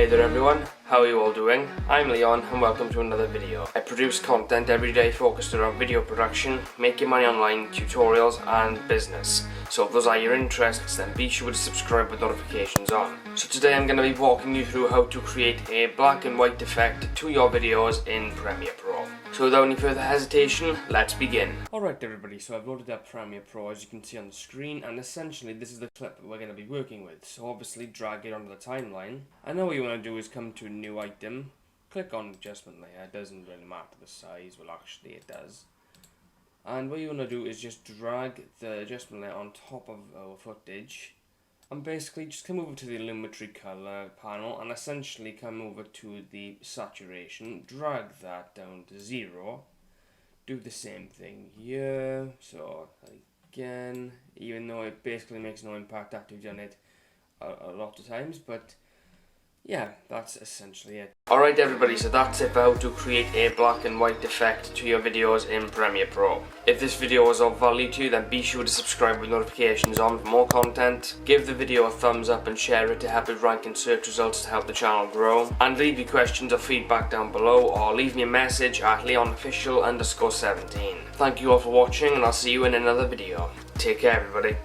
Hey there everyone, how are you all doing? I'm Leon and welcome to another video. I produce content every day focused around video production, making money online, tutorials and business. So if those are your interests, then be sure to subscribe with notifications on. So today I'm going to be walking you through how to create a black and white effect to your videos in Premiere Pro. So without any further hesitation, let's begin. Alright everybody, so I've loaded up Premiere Pro as you can see on the screen, and essentially this is the clip that we're going to be working with. So obviously drag it onto the timeline, and now what you want to do is come to new item, click on adjustment layer. It doesn't really matter the size, well actually it does. And what you want to do is just drag the adjustment layer on top of our footage, and basically just come over to the illuminatory color panel and essentially come over to the saturation, drag that down to 0, do the same thing here, so again, even though it basically makes no impact after you've done it a lot of times, but yeah, that's essentially it. Alright everybody, so that's it for how to create a black and white effect to your videos in Premiere Pro. If this video was of value to you, then be sure to subscribe with notifications on for more content. Give the video a thumbs up and share it to help it rank in search results to help the channel grow. And leave your questions or feedback down below, or leave me a message at leonofficial_17. Thank you all for watching, and I'll see you in another video. Take care everybody.